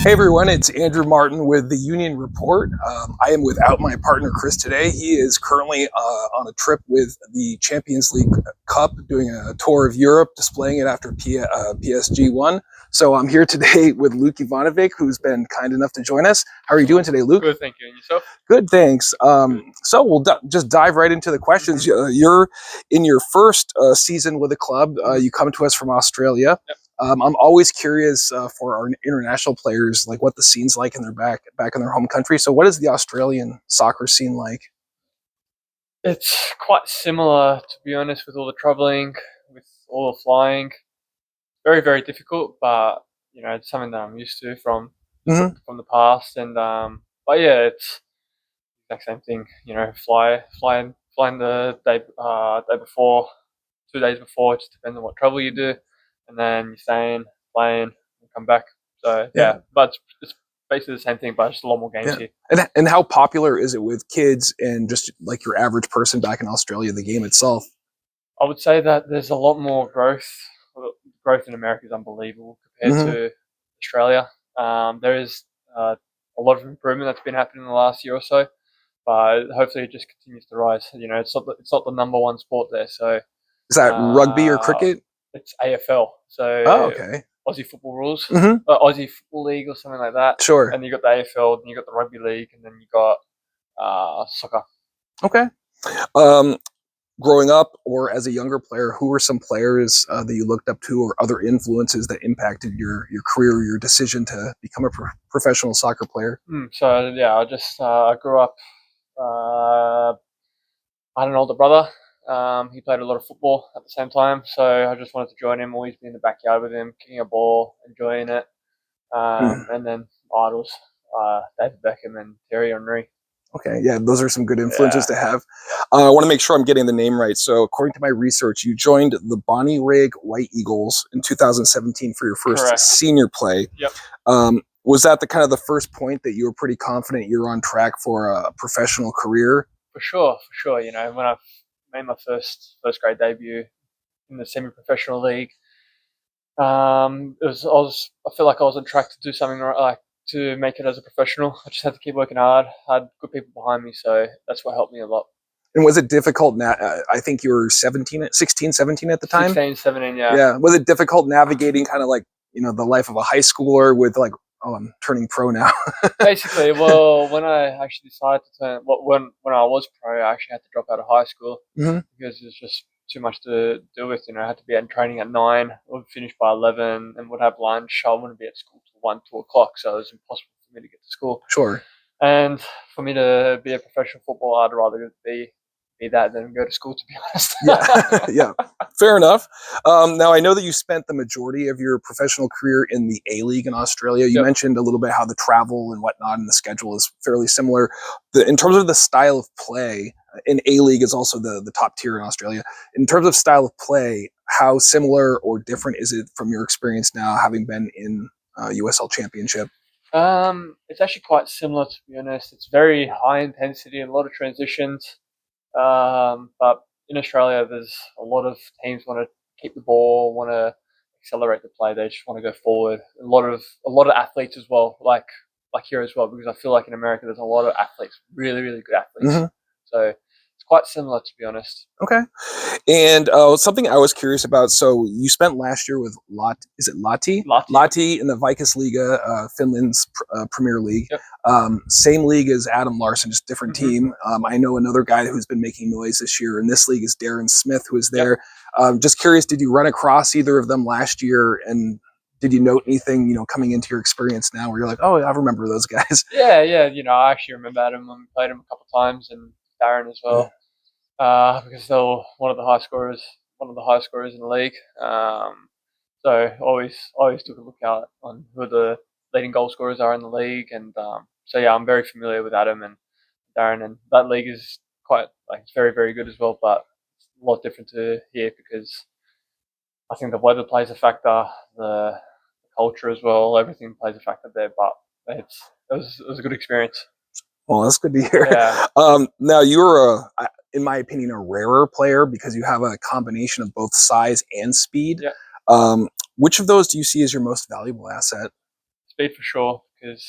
Hey everyone, it's Andrew Martin with the Union Report. I am without my partner Chris today. He is currently on a trip with the Champions League Cup, doing a tour of Europe, displaying it after PSG won. So I'm here today with Luke Ivanovic, who's been kind enough to join us. How are you doing today, Luke? Good, thank you. And yourself? Good, thanks. So we'll just dive right into the questions. You're in your first season with the club. You come to us from Australia. Yep. I'm always curious for our international players, like what the scene's like in their back in their home country. So, what is the Australian soccer scene like? It's quite similar, to be honest, with all the traveling, with all the flying. Very, very difficult, but it's something that I'm used to from Mm-hmm. from the past. And but yeah, it's the exact same thing. Flying the day before, 2 days before. It just depends on what travel you do, and then you're staying, playing, and come back. So Yeah, yeah, but it's basically the same thing, but just a lot more games yeah. here. And how popular is it with kids and just like your average person back in Australia? The game itself. I would say that there's a lot more growth. Growth in America is unbelievable compared Mm-hmm. to Australia. There is a lot of improvement that's been happening in the last year or so, but hopefully it just continues to rise. It's not the number one sport there, so Is that rugby or uh, cricket? it's AFL, Oh, so okay. Aussie Football Rules, Mm-hmm. Aussie Football League or something like that. Sure. And you got the AFL, and you got the Rugby League, and then you got soccer. Okay. Um, Growing up or as a younger player, who were some players that you looked up to or other influences that impacted your career or your decision to become a professional soccer player? So yeah, I grew up. Uh, I had an older brother. He played a lot of football at the same time, so I just wanted to join him. Always be in the backyard with him, kicking a ball, enjoying it. Mm. And then idols, David Beckham and Thierry Henry. Okay, yeah, those are some good influences Yeah, to have. yeah, I want to make sure I'm getting the name right. So, according to my research, you joined the Bonnie Rig White Eagles in 2017 for your first correct. senior play. Yep, Was that the kind of the first point that you were pretty confident you're on track for a professional career? for sure, for sure. When I made my first grade debut in the semi-professional league, I feel like I was on track to do something right, like to make it as a professional. I just had to keep working hard. I had good people behind me, so that's what helped me a lot. And was it difficult? I think you were 16, 17 at the time. 16, 17, yeah. Yeah. Was it difficult navigating kind of like, the life of a high schooler with like, oh, I'm turning pro now? Basically, well, when I actually decided to turn, when I was pro, I actually had to drop out of high school Mm-hmm. because it was just too much to deal with. I had to be at training at 9, would finish by 11, and would have lunch. I wouldn't be at school till 1, 2 o'clock, so it was impossible for me to get to school. Sure. And for me to be a professional footballer, I'd rather be that than go to school, to be honest. Yeah. Yeah. Fair enough. Now, I know that you spent the majority of your professional career in the A League in Australia. You Yep. mentioned a little bit how the travel and whatnot and the schedule is fairly similar. In terms of the style of play, in A League is also the top tier in Australia. In terms of style of play, how similar or different is it from your experience now, having been in USL Championship? It's actually quite similar, to be honest. It's very high intensity and a lot of transitions. But in Australia, there's a lot of teams want to keep the ball, want to accelerate the play. They just want to go forward. A lot of athletes as well, like here as well, because I feel like in America there's a lot of athletes, really, really good athletes. Mm-hmm. So it's quite similar, to be honest. Okay. And something I was curious about. So you spent last year with Is it Lahti? Lahti. Lahti in the Veikkausliiga, Finland's Premier League. Yep. Same league as Adam Larson, just different Mm-hmm. team. I know another guy who's been making noise this year in this league is Darren Smith, who is Yep. there. Just curious, did you run across either of them last year? And did you note anything, coming into your experience now where you're like, oh, I remember those guys? Yeah, yeah. I actually remember Adam when we played him a couple of times, and Darren as well. Because they're one of the high scorers in the league. So always took a look out on who the leading goal scorers are in the league, and so yeah, I'm very familiar with Adam and Darren, and that league is quite it's very, very good as well, but it's a lot different to here because I think the weather plays a factor, the culture as well, everything plays a factor there. But it was a good experience. Well, that's good to hear. Yeah. Now you're in my opinion, a rarer player because you have a combination of both size and speed. Yeah. Um, which of those do you see as your most valuable asset? Speed for sure, because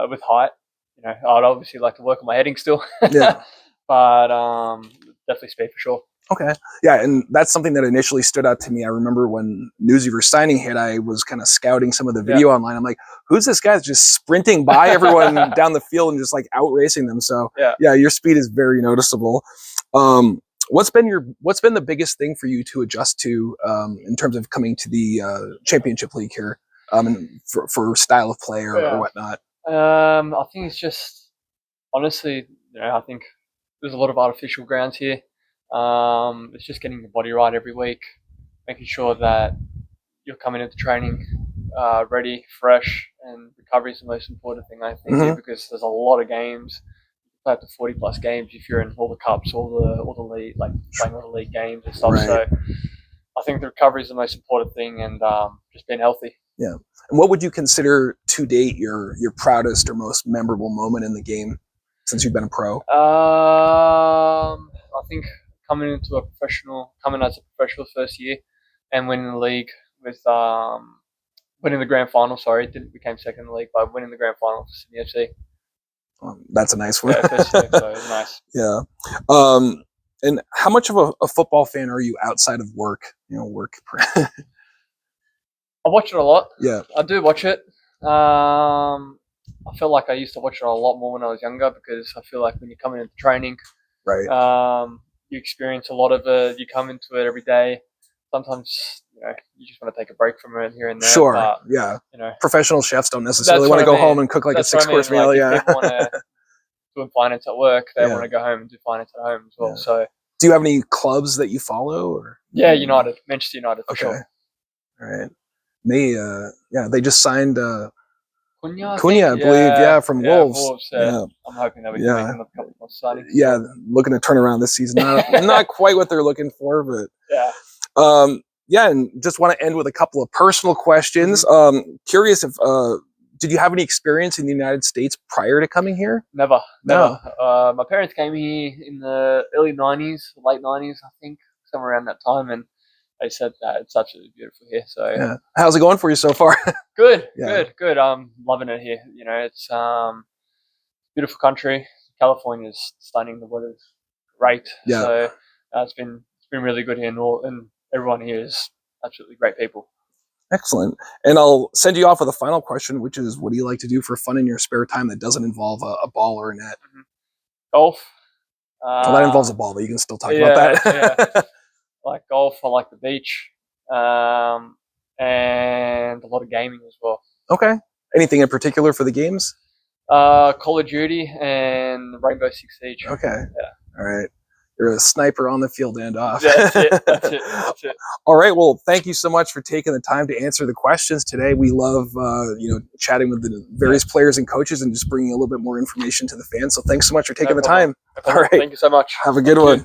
with height, you know, I'd obviously like to work on my heading still. Yeah. But definitely speed for sure. Okay. Yeah, and that's something that initially stood out to me. I remember when news of your signing hit, I was kind of scouting some of the video online. I'm like, who's this guy that's just sprinting by everyone down the field and just like out racing them? So yeah, your speed is very noticeable. What's been the biggest thing for you to adjust to in terms of coming to the championship league here, and for style of play or whatnot? I think it's just honestly, you know, I think there's a lot of artificial grounds here. It's just getting your body right every week, making sure that you're coming into training ready, fresh, and recovery is the most important thing, I think, here, because there's a lot of games. You play up to 40+ games if you're in all the cups, all the league, like playing all the league games and stuff. Right. So I think the recovery is the most important thing, and just being healthy. Yeah. And what would you consider to date your proudest or most memorable moment in the game since you've been a pro? I think coming as a professional first year and winning the league with winning the grand final. Sorry, didn't became second in the league, but winning the grand final for Sydney FC. That's a nice one. Yeah, first year, so it was nice. Yeah. And how much of a football fan are you outside of work? You know, work. I watch it a lot. Yeah, I do watch it. I feel like I used to watch it a lot more when I was younger, because I feel like when you come into training, right, you experience a lot of it. You come into it every day. Sometimes, you know, you just want to take a break from it here and there. Sure, but, yeah. You know, professional chefs don't necessarily want to go home and cook like a 6-course meal. Like, yeah. If people want to do finance at work, they want to go home and do finance at home as well. Yeah. So, do you have any clubs that you follow? Or yeah, Manchester United for sure. All right. They just signed Cunha, I believe, from Wolves. Yeah. I'm hoping that we can make them a couple more signings. Yeah, looking to turn around this season. Not quite what they're looking for, but yeah. And just want to end with a couple of personal questions. Curious if did you have any experience in the United States prior to coming here? Never. No. My parents came here in the early 90s, late 90s, I think, somewhere around that time, and they said that it's absolutely beautiful here. So how's it going for you so far? Good. I'm loving it here. You know, it's beautiful country. California is stunning. The weather's great. Yeah. So it's been really good here, and everyone here is absolutely great people. Excellent. And I'll send you off with a final question, which is, what do you like to do for fun in your spare time that doesn't involve a ball or a net? Golf. Well, that involves a ball, but you can still talk about that. Yeah. I like golf. I like the beach, and a lot of gaming as well. Okay. Anything in particular for the games? Call of Duty and Rainbow Six Siege. Okay. Yeah. All right. You're a sniper on the field and off. That's it. All right. Well, thank you so much for taking the time to answer the questions today. We love, chatting with the various players and coaches and just bringing a little bit more information to the fans. So thanks so much for taking the time. All right. Thank you so much. Have a good one.